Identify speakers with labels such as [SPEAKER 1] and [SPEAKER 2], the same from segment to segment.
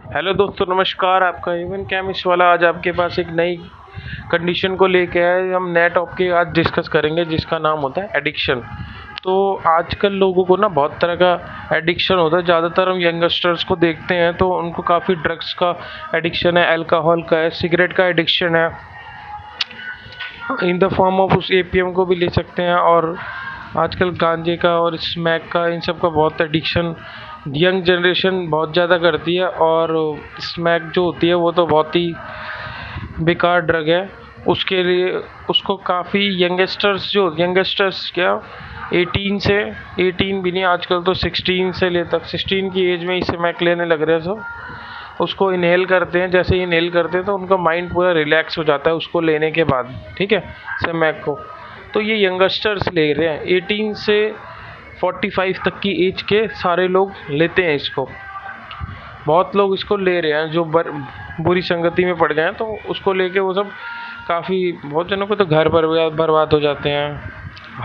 [SPEAKER 1] Hello दोस्तों, नमस्कार। आपका इवन केमिस्ट वाला आज आपके पास एक नई कंडीशन को लेके आए। हम नए टॉपिक आज डिस्कस करेंगे जिसका नाम होता है एडिक्शन। तो आजकल लोगों को ना बहुत तरह का एडिक्शन होता है। ज़्यादातर हम यंगस्टर्स को देखते हैं तो उनको काफ़ी ड्रग्स का एडिक्शन है, अल्कोहल का है, सिगरेट का एडिक्शन है, इन द फॉर्म ऑफ उस एपीएम को भी ले सकते हैं। और आजकल गांजे का और स्मैक का, इन सब का बहुत एडिक्शन यंग जनरेशन बहुत ज़्यादा करती है। और स्मैक जो होती है वो तो बहुत ही बेकार ड्रग है। उसके लिए उसको काफ़ी यंगस्टर्स क्या 18 से 18 भी नहीं, आजकल तो 16 से ले तक 16 की एज में ही स्मैक लेने लग रहे हैं सब। उसको इनहेल करते हैं, जैसे ही इनहेल करते हैं तो उनका माइंड पूरा रिलैक्स हो जाता है उसको लेने के बाद, ठीक है, स्मैक को। तो ये यंगस्टर्स ले रहे हैं, 18 से 45 तक की एज के सारे लोग लेते हैं इसको। बहुत लोग इसको ले रहे हैं जो बुरी संगति में पड़ गए हैं, तो उसको लेके वो सब काफ़ी, बहुत जनों को तो घर बर्बाद हो जाते हैं,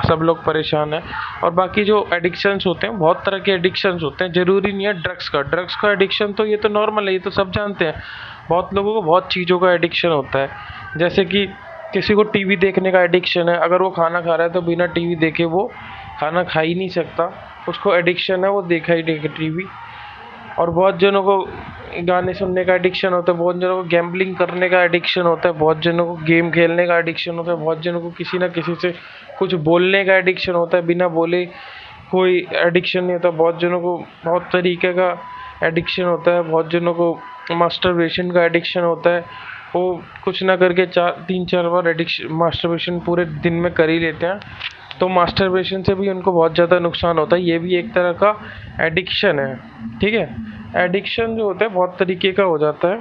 [SPEAKER 1] सब लोग परेशान हैं। और बाकी जो एडिक्शंस होते हैं, बहुत तरह के एडिक्शंस होते हैं, ज़रूरी नहीं है ड्रग्स का एडिक्शन तो ये तो नॉर्मल है, ये तो सब जानते हैं। बहुत लोगों को बहुत चीज़ों का एडिक्शन होता है, जैसे कि किसी को टीवी देखने का एडिक्शन है। अगर वो खाना खा रहा है तो बिना टीवी देखे वो खाना खा ही नहीं सकता, उसको एडिक्शन है, वो देखा ही देखे टीवी। और बहुत जनों को गाने सुनने का एडिक्शन होता है, बहुत जनों को गैम्बलिंग करने का एडिक्शन होता है, बहुत जनों को गेम खेलने का एडिक्शन होता है, बहुत जनों को किसी ना किसी से कुछ बोलने का एडिक्शन होता है, बिना बोले कोई एडिक्शन नहीं होता। बहुत जनों को बहुत तरीके का एडिक्शन होता है, बहुत जनों को मास्टरबेशन का एडिक्शन होता है। वो कुछ ना करके 3-4 बार एडिक्शन मास्टरबेशन पूरे दिन में कर ही लेते हैं, तो मास्टरबेशन से भी उनको बहुत ज़्यादा नुकसान होता है। ये भी एक तरह का एडिक्शन है, ठीक है। एडिक्शन जो होता है बहुत तरीके का हो जाता है।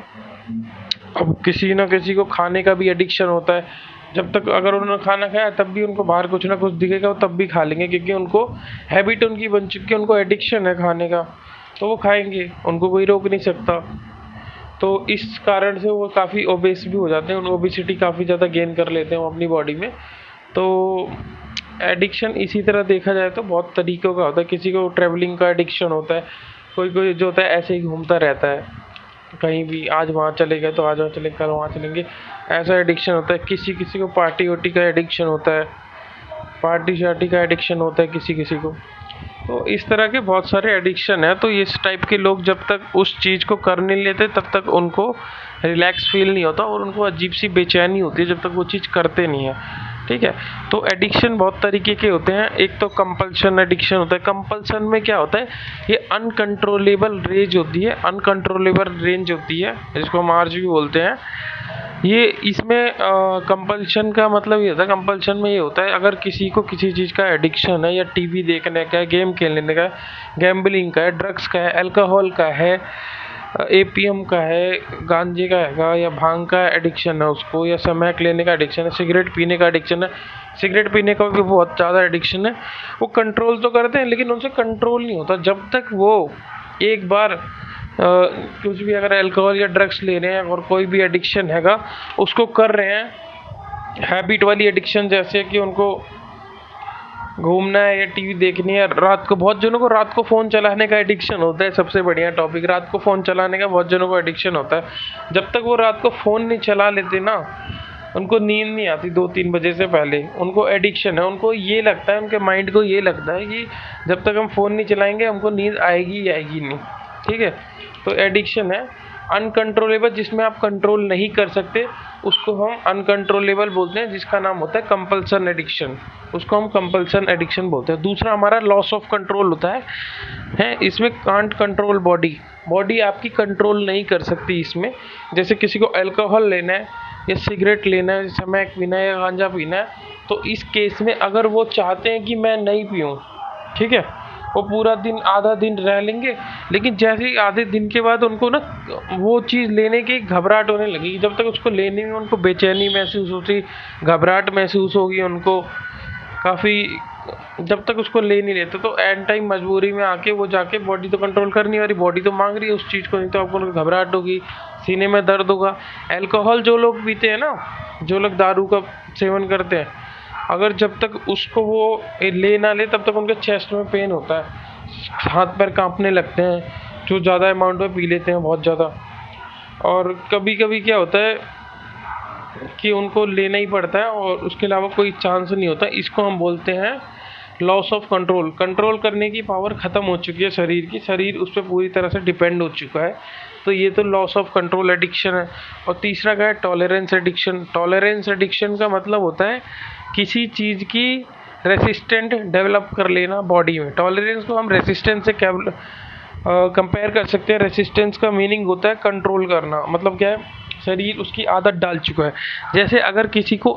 [SPEAKER 1] अब किसी ना किसी को खाने का भी एडिक्शन होता है। जब तक अगर उन्होंने खाना खाया तब भी उनको बाहर कुछ ना कुछ दिखेगा, वो तब भी खा लेंगे, क्योंकि उनको हैबिट उनकी बन चुकी है, उनको एडिक्शन है खाने का, तो वो खाएंगे, उनको कोई रोक नहीं सकता। तो इस कारण से वो काफ़ी ओबेस भी हो जाते हैं, उन ओबेसिटी काफ़ी ज़्यादा गेन कर लेते हैं वो अपनी बॉडी में। तो एडिक्शन इसी तरह देखा जाए तो बहुत तरीक़ों का होता है। किसी को ट्रैवलिंग का एडिक्शन होता है, कोई कोई जो होता है ऐसे ही घूमता रहता है, कहीं भी आज वहाँ चले गए तो आज वहाँ चले, कल वहाँ चलेंगे, ऐसा एडिक्शन होता है। किसी किसी को पार्टी वार्टी का एडिक्शन होता है, पार्टी शार्टी का एडिक्शन होता है किसी किसी को। तो इस तरह के बहुत सारे एडिक्शन है। तो इस टाइप के लोग जब तक उस चीज़ को कर नहीं लेते तब तक उनको रिलैक्स फील नहीं होता, और उनको अजीब सी बेचैनी होती है जब तक वो चीज़ करते नहीं है, ठीक है। तो एडिक्शन बहुत तरीके के होते हैं। एक तो कंपल्शन एडिक्शन होता है। कंपल्शन में क्या होता है, ये अनकंट्रोलेबल रेंज होती है, जिसको हम आर्ज भी बोलते हैं। ये इसमें कंपल्शन का मतलब ये होता है, कंपल्शन में ये होता है अगर किसी को किसी चीज़ का एडिक्शन है, या टीवी देखने का है, गेम खेलने का है, गैम्बलिंग का है, ड्रग्स का है, अल्कोहल का है, एपीएम का है, गांजे का है, या भांग का एडिक्शन है उसको, या स्मैक लेने का एडिक्शन है, सिगरेट पीने का एडिक्शन है। सिगरेट पीने का भी बहुत ज़्यादा एडिक्शन है। वो कंट्रोल तो करते हैं लेकिन उनसे कंट्रोल नहीं होता। जब तक वो एक बार कुछ भी अगर अल्कोहल या ड्रग्स ले रहे हैं और कोई भी एडिक्शन हैगा उसको कर रहे हैं, हैबिट वाली एडिक्शन, जैसे कि उनको घूमना है या टीवी देखनी है, रात को बहुत जनों को रात को फ़ोन चलाने का एडिक्शन होता है। सबसे बढ़िया टॉपिक, रात को फ़ोन चलाने का बहुत जनों को एडिक्शन होता है। जब तक वो रात को फ़ोन नहीं चला लेते ना, उनको नींद नहीं आती 2-3 बजे से पहले, उनको एडिक्शन है। उनको ये लगता है, उनके माइंड को ये लगता है कि जब तक हम फ़ोन नहीं चलाएंगे हमको नींद आएगी नहीं, ठीक है। तो एडिक्शन है अनकंट्रोलेबल, जिसमें आप कंट्रोल नहीं कर सकते, उसको हम अनकंट्रोलेबल बोलते हैं, जिसका नाम होता है कंपल्सन एडिक्शन। उसको हम कंपल्सन एडिक्शन बोलते हैं। दूसरा हमारा लॉस ऑफ कंट्रोल होता है इसमें कांट कंट्रोल बॉडी आपकी कंट्रोल नहीं कर सकती इसमें। जैसे किसी को अल्कोहल लेना है या सिगरेट लेना है, स्मैक पीना है या गांजा पीना है, तो इस केस में अगर वो चाहते हैं कि मैं नहीं पीऊँ, ठीक है, वो पूरा दिन आधा दिन रह लेंगे, लेकिन जैसे ही आधे दिन के बाद उनको ना वो चीज़ लेने की घबराहट होने लगेगी। जब तक उसको लेने में उनको बेचैनी महसूस होती, घबराहट महसूस होगी उनको काफ़ी, जब तक उसको ले नहीं लेते तो एंड टाइम मजबूरी में आके वो जाके, बॉडी तो कंट्रोल कर नहीं आ रही, बॉडी तो मांग रही है उस चीज़ को, नहीं तो आपको घबराहट होगी, सीने में दर्द होगा। अल्कोहल जो लोग पीते हैं ना, जो लोग दारू का सेवन करते हैं, अगर जब तक उसको वो ले ना ले तब तक उनके चेस्ट में पेन होता है, हाथ पैर कांपने लगते हैं, जो ज़्यादा अमाउंट में पी लेते हैं बहुत ज़्यादा। और कभी कभी क्या होता है कि उनको लेना ही पड़ता है और उसके अलावा कोई चांस नहीं होता। इसको हम बोलते हैं लॉस ऑफ कंट्रोल। कंट्रोल करने की पावर ख़त्म हो चुकी है शरीर की, शरीर उस पर पूरी तरह से डिपेंड हो चुका है। तो ये तो लॉस ऑफ कंट्रोल एडिक्शन है। और तीसरा क्या है? Tolerance addiction. टॉलरेंस एडिक्शन का मतलब होता है किसी चीज़ की रेसिस्टेंट डेवलप कर लेना बॉडी में। टॉलरेंस को हम रेसिस्टेंस से कंपेयर कर सकते हैं। रेसिस्टेंस का मीनिंग होता है कंट्रोल करना। मतलब क्या है? शरीर उसकी आदत डाल चुका है। जैसे अगर किसी को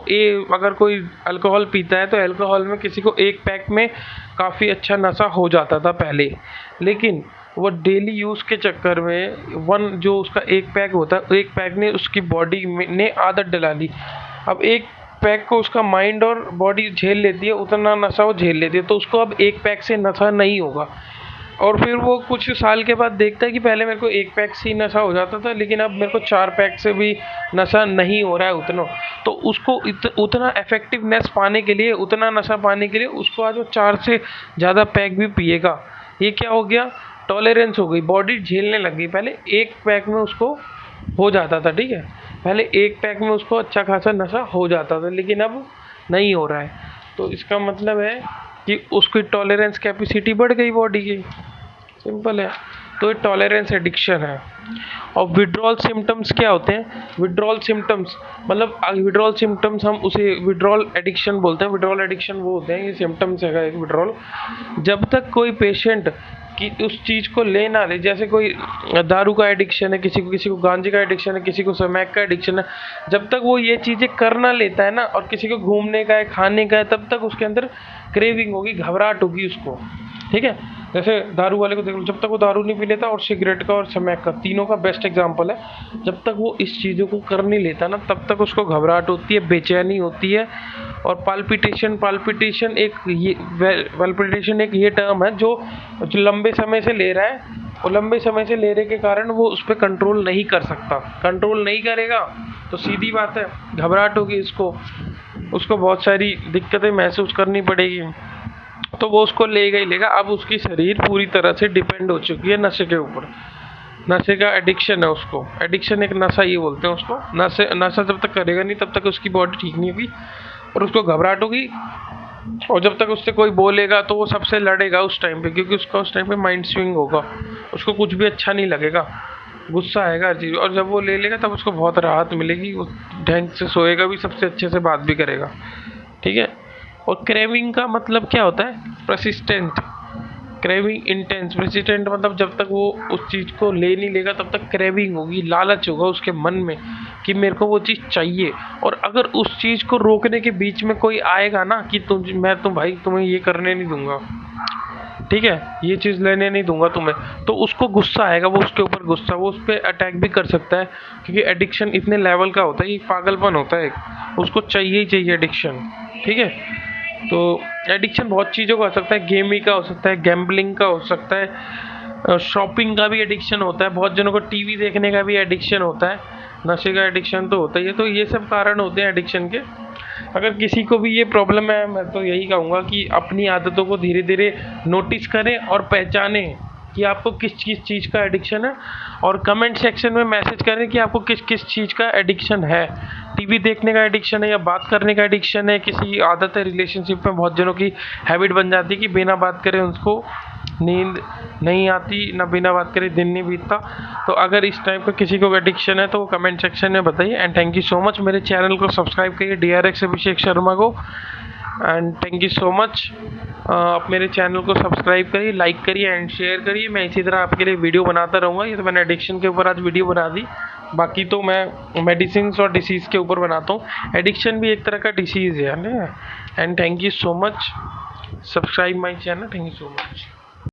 [SPEAKER 1] अगर कोई अल्कोहल पीता है तो अल्कोहल में किसी को एक पैक में काफ़ी अच्छा नशा हो जाता था पहले, लेकिन वो डेली यूज़ के चक्कर में जो उसका एक पैक होता है, एक पैक ने उसकी बॉडी ने आदत डला ली। अब एक पैक को उसका माइंड और बॉडी झेल लेती है, उतना नशा वो झेल लेती है, तो उसको अब एक पैक से नशा नहीं होगा। और फिर वो कुछ साल के बाद देखता है कि पहले मेरे को एक पैक से ही नशा हो जाता था, लेकिन अब मेरे को 4 पैक से भी नशा नहीं हो रहा है उतना। तो उसको उतना इफेक्टिवनेस पाने के लिए, उतना नशा पाने के लिए उसको आज वो 4 से ज़्यादा पैक भी पिएगा। ये क्या हो गया? टॉलरेंस हो गई, बॉडी झेलने लग गई। पहले एक पैक में उसको हो जाता था, ठीक है, पहले एक पैक में उसको अच्छा खासा नशा हो जाता था, लेकिन अब नहीं हो रहा है। तो इसका मतलब है कि उसकी टॉलरेंस कैपेसिटी बढ़ गई बॉडी की, सिंपल है। तो ये टॉलरेंस एडिक्शन है। और विड्रॉल सिम्टम्स क्या होते हैं? विड्रॉल सिम्टम्स मतलब विड्रॉल सिम्टम्स हम उसे विड्रॉल एडिक्शन बोलते हैं। विड्रॉल एडिक्शन वो होते हैं, ये सिम्टम्स है विड्रॉल। जब तक कोई पेशेंट कि उस चीज़ को ले ना ले, जैसे कोई दारू का एडिक्शन है, किसी को गांजे का एडिक्शन है, किसी को स्मैक का एडिक्शन है, जब तक वो ये चीज़ें कर ना लेता है ना, और किसी को घूमने का है, खाने का है, तब तक उसके अंदर क्रेविंग होगी, घबराहट होगी उसको, ठीक है। जैसे दारू वाले को देख लो, जब तक वो दारू नहीं पी लेता, और सिगरेट का और स्मैक का, तीनों का बेस्ट एग्जांपल है, जब तक वो इस चीज़ों को कर नहीं लेता ना, तब तक उसको घबराहट होती है, बेचैनी होती है। और पाल्पिटेशन एक ये टर्म है जो लंबे समय से ले रहा है, और लंबे समय से लेने के कारण वो उस पर कंट्रोल नहीं कर सकता। कंट्रोल नहीं करेगा तो सीधी बात है घबराहट होगी, उसको बहुत सारी दिक्कतें महसूस करनी पड़ेगी, तो वो उसको लेगा ही लेगा। अब उसकी शरीर पूरी तरह से डिपेंड हो चुकी है नशे के ऊपर। नशे का एडिक्शन है उसको, एडिक्शन एक नशा ये बोलते हैं उसको। नशा जब तक करेगा नहीं तब तक उसकी बॉडी ठीक नहीं होगी और उसको घबराहट होगी। और जब तक उससे कोई बोलेगा तो वो सबसे लड़ेगा उस टाइम पे, क्योंकि उसका उस टाइम पे माइंड स्विंग होगा, उसको कुछ भी अच्छा नहीं लगेगा, गुस्सा आएगा हर चीज़। और जब वो ले लेगा तब उसको बहुत राहत मिलेगी, वो ढंग से सोएगा भी, सबसे अच्छे से बात भी करेगा, ठीक है। और क्रेविंग का मतलब क्या होता है? Persistent, craving intense. परसिस्टेंट मतलब जब तक वो उस चीज़ को ले नहीं लेगा तब तक क्रेविंग होगी, लालच होगा उसके मन में कि मेरे को वो चीज़ चाहिए। और अगर उस चीज़ को रोकने के बीच में कोई आएगा ना कि भाई तुम्हें ये करने नहीं दूंगा, ठीक है, ये चीज़ लेने नहीं दूंगा तुम्हें, तो उसको गुस्सा आएगा, वो उसके ऊपर गुस्सा, वो उस पर अटैक भी कर सकता है, क्योंकि एडिक्शन इतने लेवल का होता है, ये पागलपन होता है, उसको चाहिए ही चाहिए एडिक्शन, ठीक है। तो एडिक्शन बहुत चीज़ों का हो सकता है, गेमिंग का हो सकता है, गैम्बलिंग का हो सकता है, शॉपिंग का भी एडिक्शन होता है, बहुत जनों को टीवी देखने का भी एडिक्शन होता है, नशे का एडिक्शन तो होता ही है। तो ये सब कारण होते हैं एडिक्शन के। अगर किसी को भी ये प्रॉब्लम है, मैं तो यही कहूँगा कि अपनी आदतों को धीरे धीरे नोटिस करें और पहचानें कि आपको किस चीज़ का एडिक्शन है, और कमेंट सेक्शन में मैसेज करें कि आपको किस चीज़ का एडिक्शन है। टीवी देखने का एडिक्शन है, या बात करने का एडिक्शन है, किसी आदत है, रिलेशनशिप में बहुत जनों की हैबिट बन जाती है कि बिना बात करे उनको नींद नहीं आती, ना बिना बात करे दिन नहीं बीतता। तो अगर इस टाइप का किसी को एडिक्शन है तो वो कमेंट सेक्शन में बताइए। And thank you so much, मेरे चैनल को सब्सक्राइब करिए, DRX अभिषेक शर्मा को। And thank you so much, आप मेरे चैनल को सब्सक्राइब करिए, लाइक करिए एंड शेयर करिए। मैं इसी तरह आपके लिए वीडियो बनाता रहूँगा। ये तो मैंने एडिक्शन के ऊपर आज वीडियो बना दी, बाकी तो मैं मेडिसिन और डिसीज़ के ऊपर बनाता हूँ। एडिक्शन भी एक तरह का डिसीज़ है ना। And thank you so much, subscribe my channel, thank you so much.